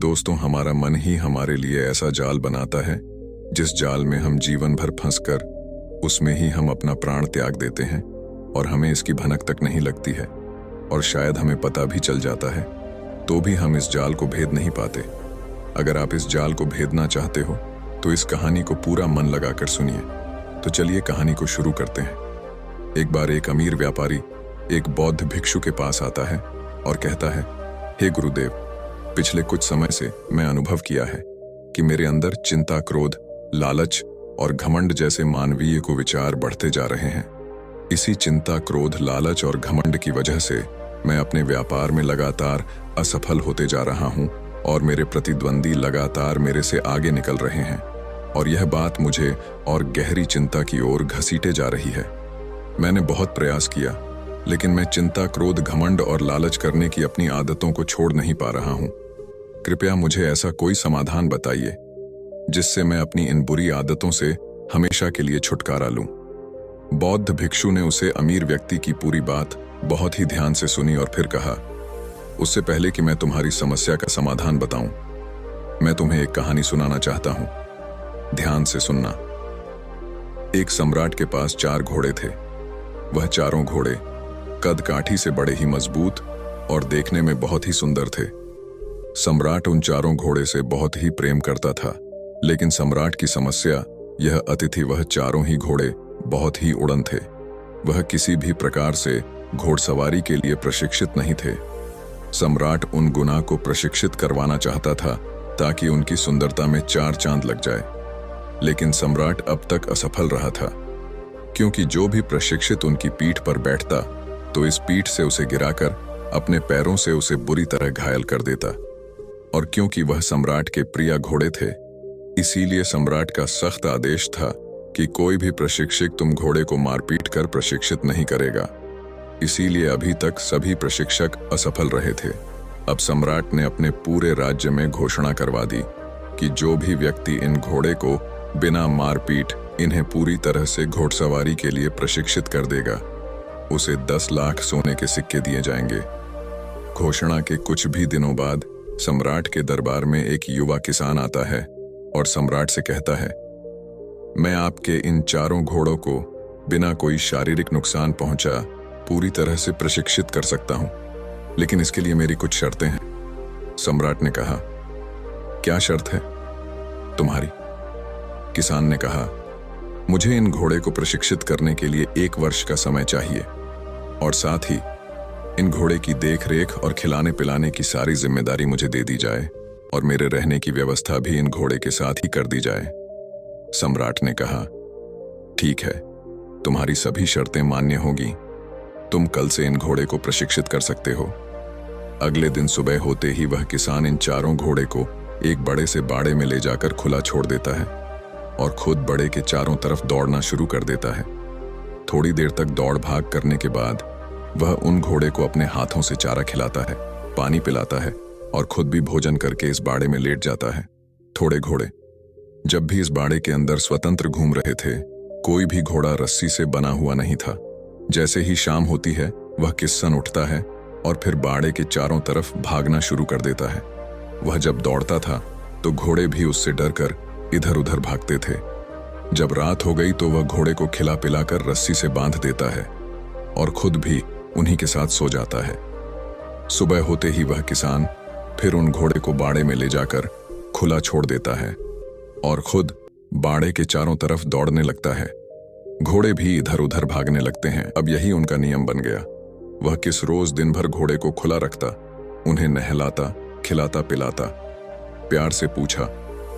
दोस्तों, हमारा मन ही हमारे लिए ऐसा जाल बनाता है जिस जाल में हम जीवन भर फंसकर उसमें ही हम अपना प्राण त्याग देते हैं और हमें इसकी भनक तक नहीं लगती है। और शायद हमें पता भी चल जाता है तो भी हम इस जाल को भेद नहीं पाते। अगर आप इस जाल को भेदना चाहते हो तो इस कहानी को पूरा मन लगाकर सुनिए। तो चलिए कहानी को शुरू करते हैं। एक बार एक अमीर व्यापारी एक बौद्ध भिक्षु के पास आता है और कहता है, हे गुरुदेव, पिछले कुछ समय से मैं अनुभव किया है कि मेरे अंदर चिंता, क्रोध, लालच और घमंड जैसे मानवीय को विचार बढ़ते जा रहे हैं। इसी चिंता, क्रोध, लालच और घमंड की वजह से मैं अपने व्यापार में लगातार असफल होते जा रहा हूं और मेरे प्रतिद्वंदी लगातार मेरे से आगे निकल रहे हैं और यह बात मुझे और गहरी चिंता की ओर घसीटे जा रही है। मैंने बहुत प्रयास किया लेकिन मैं चिंता, क्रोध, घमंड और लालच करने की अपनी आदतों को छोड़ नहीं पा रहा हूं। कृपया मुझे ऐसा कोई समाधान बताइए जिससे मैं अपनी इन बुरी आदतों से हमेशा के लिए छुटकारा लूं। बौद्ध भिक्षु ने उसे अमीर व्यक्ति की पूरी बात बहुत ही ध्यान से सुनी और फिर कहा, उससे पहले कि मैं तुम्हारी समस्या का समाधान बताऊं, मैं तुम्हें एक कहानी सुनाना चाहता हूं। ध्यान से सुनना। एक सम्राट के पास 4 घोड़े थे। वह चारों घोड़े कद काठी से बड़े ही मजबूत और देखने में बहुत ही सुंदर थे। सम्राट उन चारों घोड़े से बहुत ही प्रेम करता था, लेकिन सम्राट की समस्या यह अतिथि वह चारों ही घोड़े बहुत ही उड़न थे। वह किसी भी प्रकार से घोड़सवारी के लिए प्रशिक्षित नहीं थे। सम्राट उन गुना को प्रशिक्षित करवाना चाहता था ताकि उनकी सुंदरता में 4 चांद लग जाए, लेकिन सम्राट अब तक असफल रहा था, क्योंकि जो भी प्रशिक्षित उनकी पीठ पर बैठता तो इस पीठ से उसे गिराकर अपने पैरों से उसे बुरी तरह घायल कर देता। और क्योंकि वह सम्राट के प्रिय घोड़े थे, इसीलिए सम्राट का सख्त आदेश था कि कोई भी प्रशिक्षक तुम घोड़े को मारपीट कर प्रशिक्षित नहीं करेगा। इसीलिए अभी तक सभी प्रशिक्षक असफल रहे थे। अब सम्राट ने अपने पूरे राज्य में घोषणा करवा दी कि जो भी व्यक्ति इन घोड़े को बिना मारपीट इन्हें पूरी तरह से घोड़सवारी के लिए प्रशिक्षित कर देगा, उसे 10 लाख सोने के सिक्के दिए जाएंगे। घोषणा के कुछ भी दिनों बाद सम्राट के दरबार में एक युवा किसान आता है और सम्राट से कहता है, मैं आपके इन चारों घोड़ों को बिना कोई शारीरिक नुकसान पहुंचा पूरी तरह से प्रशिक्षित कर सकता हूं, लेकिन इसके लिए मेरी कुछ शर्तें हैं। सम्राट ने कहा, क्या शर्त है तुम्हारी? किसान ने कहा, मुझे इन घोड़े को प्रशिक्षित करने के लिए 1 वर्ष का समय चाहिए और साथ ही इन घोड़े की देख-रेख और खिलाने पिलाने की सारी जिम्मेदारी मुझे दे दी जाए और मेरे रहने की व्यवस्था भी इन घोड़े के साथ ही कर दी जाए। सम्राट ने कहा, ठीक है, तुम्हारी सभी शर्तें मान्य होगी। तुम कल से इन घोड़े को प्रशिक्षित कर सकते हो। अगले दिन सुबह होते ही वह किसान इन चारों घोड़े को एक बड़े से बाड़े में ले जाकर खुला छोड़ देता है और खुद बड़े के चारों तरफ दौड़ना शुरू कर देता है। थोड़ी देर तक दौड़ भाग करने के बाद वह उन घोड़े को अपने हाथों से चारा खिलाता है, पानी पिलाता है और खुद भी भोजन करके इस बाड़े में लेट जाता है। थोड़े घोड़े जब भी इस बाड़े के अंदर स्वतंत्र घूम रहे थे, कोई भी घोड़ा रस्सी से बना हुआ नहीं था। जैसे ही शाम होती है, वह किस्सन उठता है और फिर बाड़े के चारों तरफ भागना शुरू कर देता है। वह जब दौड़ता था तो घोड़े भी उससे डरकर इधर उधर भागते थे। जब रात हो गई तो वह घोड़े को खिला पिलाकर रस्सी से बांध देता है और खुद भी उन्हीं के साथ सो जाता है। सुबह होते ही वह किसान फिर उन घोड़े को बाड़े में ले जाकर खुला छोड़ देता है और खुद बाड़े के चारों तरफ दौड़ने लगता है। घोड़े भी इधर उधर भागने लगते हैं। अब यही उनका नियम बन गया। वह किस रोज दिन भर घोड़े को खुला रखता, उन्हें नहलाता, खिलाता पिलाता, प्यार से पूछा,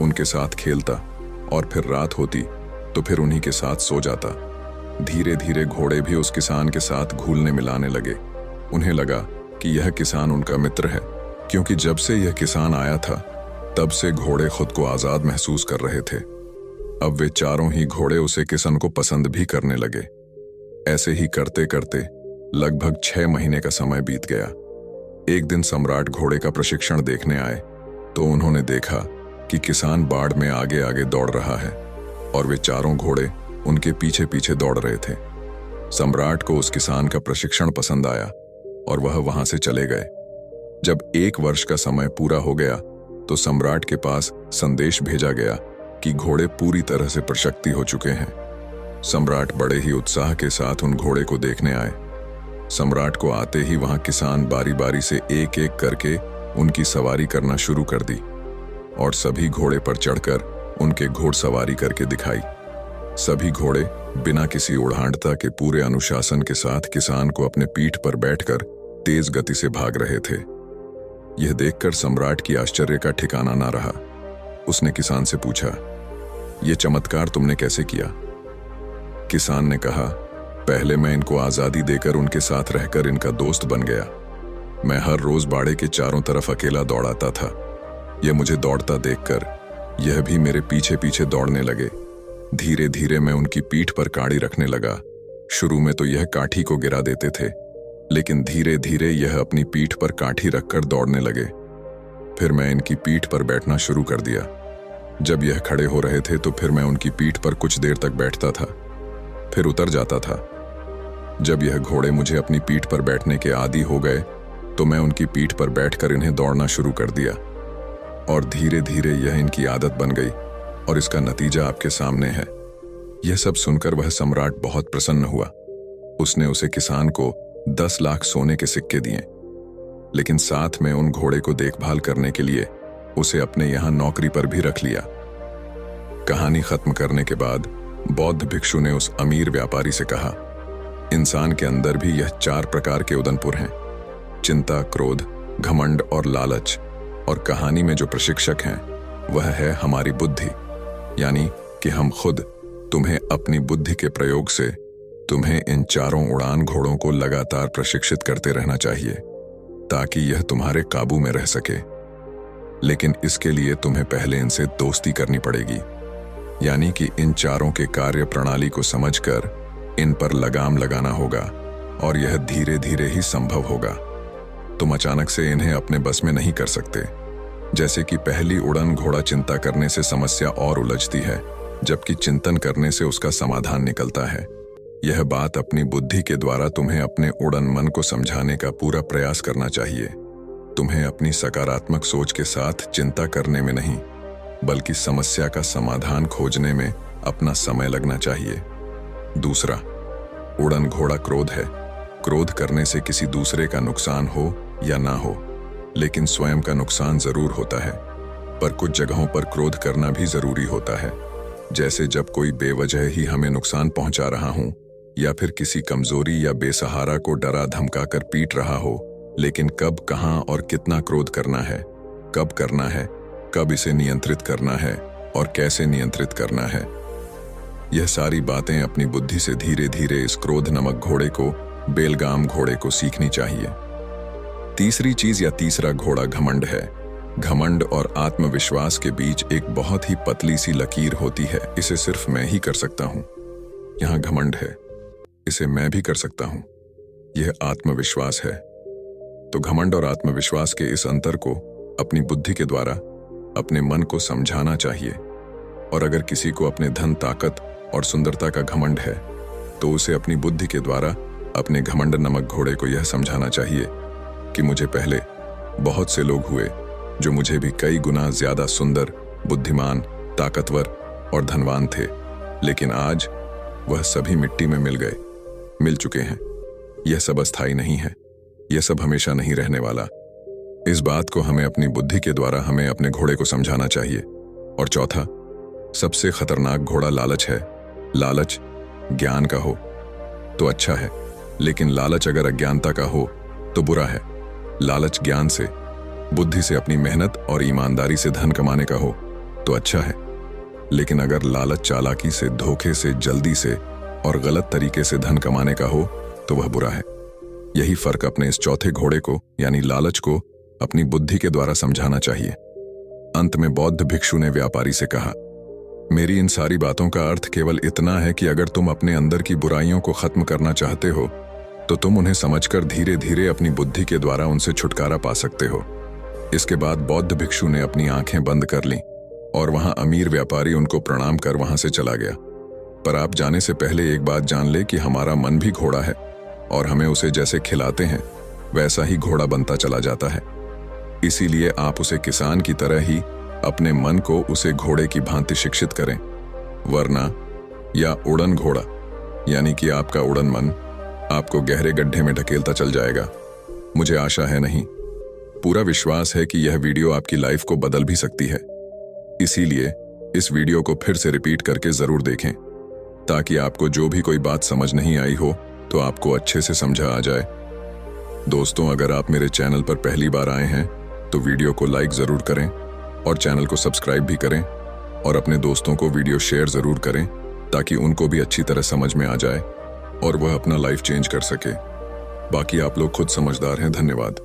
उनके साथ खेलता और फिर रात होती तो फिर उन्हीं के साथ सो जाता। धीरे धीरे घोड़े भी उस किसान के साथ घुलने मिलाने लगे। उन्हें लगा कि यह किसान उनका मित्र है, क्योंकि जब से यह किसान आया था तब से घोड़े खुद को आजाद महसूस कर रहे थे। अब वे चारों ही घोड़े उसे किसान को पसंद भी करने लगे। ऐसे ही करते करते लगभग 6 महीने का समय बीत गया। एक दिन सम्राट घोड़े का प्रशिक्षण देखने आए तो उन्होंने देखा कि किसान बाड़ में आगे आगे दौड़ रहा है और वे चारों घोड़े उनके पीछे पीछे दौड़ रहे थे। सम्राट को उस किसान का प्रशिक्षण पसंद आया और वह वहां से चले गए। जब 1 वर्ष का समय पूरा हो गया तो सम्राट के पास संदेश भेजा गया कि घोड़े पूरी तरह से प्रशक्ति हो चुके हैं। सम्राट बड़े ही उत्साह के साथ उन घोड़े को देखने आए। सम्राट को आते ही वहां किसान बारी बारी से एक एक करके उनकी सवारी करना शुरू कर दी और सभी घोड़े पर चढ़कर उनके घोड़सवारी करके दिखाई। सभी घोड़े बिना किसी उड़ांडता के पूरे अनुशासन के साथ किसान को अपने पीठ पर बैठकर तेज गति से भाग रहे थे। यह देखकर सम्राट की आश्चर्य का ठिकाना ना रहा। उसने किसान से पूछा, यह चमत्कार तुमने कैसे किया? किसान ने कहा, पहले मैं इनको आजादी देकर उनके साथ रहकर इनका दोस्त बन गया। मैं हर रोज बाड़े के चारों तरफ अकेला दौड़ाता था। यह मुझे दौड़ता देखकर यह भी मेरे पीछे पीछे दौड़ने लगे। धीरे धीरे मैं उनकी पीठ पर काड़ी रखने लगा। शुरू में तो यह काठी को गिरा देते थे, लेकिन धीरे धीरे यह अपनी पीठ पर काठी रखकर दौड़ने लगे। फिर मैं इनकी पीठ पर बैठना शुरू कर दिया। जब यह खड़े हो रहे थे तो फिर मैं उनकी पीठ पर कुछ देर तक बैठता था, फिर उतर जाता था। जब यह घोड़े मुझे अपनी पीठ पर बैठने के आदी हो गए तो मैं उनकी पीठ पर बैठकर इन्हें दौड़ना शुरू कर दिया और धीरे धीरे यह इनकी आदत बन गई और इसका नतीजा आपके सामने है। यह सब सुनकर वह सम्राट बहुत प्रसन्न हुआ। उसने उसे किसान को 10 लाख सोने के सिक्के दिए, लेकिन साथ में उन घोड़े को देखभाल करने के लिए उसे अपने यहां नौकरी पर भी रख लिया। कहानी खत्म करने के बाद बौद्ध भिक्षु ने उस अमीर व्यापारी से कहा, इंसान के अंदर भी यह 4 प्रकार के उदनपुर हैं, चिंता, क्रोध, घमंड और लालच। और कहानी में जो प्रशिक्षक हैं वह है हमारी बुद्धि, यानी कि हम खुद। तुम्हें अपनी बुद्धि के प्रयोग से तुम्हें इन 4 उड़ान घोड़ों को लगातार प्रशिक्षित करते रहना चाहिए ताकि यह तुम्हारे काबू में रह सके। लेकिन इसके लिए तुम्हें पहले इनसे दोस्ती करनी पड़ेगी, यानी कि इन 4 के कार्य प्रणाली को समझकर इन पर लगाम लगाना होगा और यह धीरे धीरे ही संभव होगा। तुम अचानक से इन्हें अपने बस में नहीं कर सकते। जैसे कि पहली उड़न घोड़ा चिंता करने से समस्या और उलझती है, जबकि चिंतन करने से उसका समाधान निकलता है। यह बात अपनी बुद्धि के द्वारा तुम्हें अपने उड़न मन को समझाने का पूरा प्रयास करना चाहिए। तुम्हें अपनी सकारात्मक सोच के साथ चिंता करने में नहीं, बल्कि समस्या का समाधान खोजने में अपना समय लगना चाहिए। दूसरा, उड़न घोड़ा क्रोध है। क्रोध करने से किसी दूसरे का नुकसान हो या ना हो, लेकिन स्वयं का नुकसान जरूर होता है। पर कुछ जगहों पर क्रोध करना भी जरूरी होता है, जैसे जब कोई बेवजह ही हमें नुकसान पहुंचा रहा हो या फिर किसी कमजोरी या बेसहारा को डरा धमका कर पीट रहा हो। लेकिन कब, कहां और कितना क्रोध करना है, कब करना है, कब इसे नियंत्रित करना है और कैसे नियंत्रित करना है, यह सारी बातें अपनी बुद्धि से धीरे धीरे इस क्रोध नमक घोड़े को, बेलगाम घोड़े को सीखनी चाहिए। तीसरी चीज या तीसरा घोड़ा घमंड है। घमंड और आत्मविश्वास के बीच एक बहुत ही पतली सी लकीर होती है। इसे सिर्फ मैं ही कर सकता हूं। यहां घमंड है, इसे मैं भी कर सकता हूं। यह आत्मविश्वास है। तो घमंड और आत्मविश्वास के इस अंतर को अपनी बुद्धि के द्वारा अपने मन को समझाना चाहिए। और अगर किसी को अपने धन, ताकत और सुंदरता का घमंड है तो उसे अपनी बुद्धि के द्वारा अपने घमंड नमक घोड़े को यह समझाना चाहिए कि मुझे पहले बहुत से लोग हुए जो मुझे भी कई गुना ज्यादा सुंदर, बुद्धिमान, ताकतवर और धनवान थे, लेकिन आज वह सभी मिट्टी में मिल चुके हैं। यह सब अस्थायी नहीं है, यह सब हमेशा नहीं रहने वाला। इस बात को हमें अपनी बुद्धि के द्वारा हमें अपने घोड़े को समझाना चाहिए। और चौथा, सबसे खतरनाक घोड़ा लालच है। लालच ज्ञान का हो तो अच्छा है, लेकिन लालच अगर अज्ञानता का हो तो बुरा है। लालच ज्ञान से, बुद्धि से, अपनी मेहनत और ईमानदारी से धन कमाने का हो तो अच्छा है, लेकिन अगर लालच चालाकी से, धोखे से, जल्दी से और गलत तरीके से धन कमाने का हो तो वह बुरा है। यही फर्क अपने इस चौथे घोड़े को यानी लालच को अपनी बुद्धि के द्वारा समझाना चाहिए। अंत में बौद्ध भिक्षु ने व्यापारी से कहा, मेरी इन सारी बातों का अर्थ केवल इतना है कि अगर तुम अपने अंदर की बुराइयों को खत्म करना चाहते हो तो तुम उन्हें समझकर धीरे धीरे अपनी बुद्धि के द्वारा उनसे छुटकारा पा सकते हो। इसके बाद बौद्ध भिक्षु ने अपनी आंखें बंद कर लीं और वहां अमीर व्यापारी उनको प्रणाम कर वहां से चला गया। पर आप जाने से पहले एक बात जान ले कि हमारा मन भी घोड़ा है और हमें उसे जैसे खिलाते हैं वैसा ही घोड़ा बनता चला जाता है। इसीलिए आप उसे किसान की तरह ही अपने मन को उसे घोड़े की भांति शिक्षित करें, वरना या उड़न घोड़ा यानी कि आपका उड़न मन आपको गहरे गड्ढे में ढकेलता चल जाएगा। मुझे आशा है नहीं, पूरा विश्वास है कि यह वीडियो आपकी लाइफ को बदल भी सकती है। इसीलिए इस वीडियो को फिर से रिपीट करके जरूर देखें, ताकि आपको जो भी कोई बात समझ नहीं आई हो तो आपको अच्छे से समझा आ जाए। दोस्तों, अगर आप मेरे चैनल पर पहली बार आए हैं तो वीडियो को लाइक जरूर करें और चैनल को सब्सक्राइब भी करें, और अपने दोस्तों को वीडियो शेयर जरूर करें ताकि उनको भी अच्छी तरह समझ में आ जाए और वह अपना लाइफ चेंज कर सके। बाकी आप लोग खुद समझदार हैं। धन्यवाद।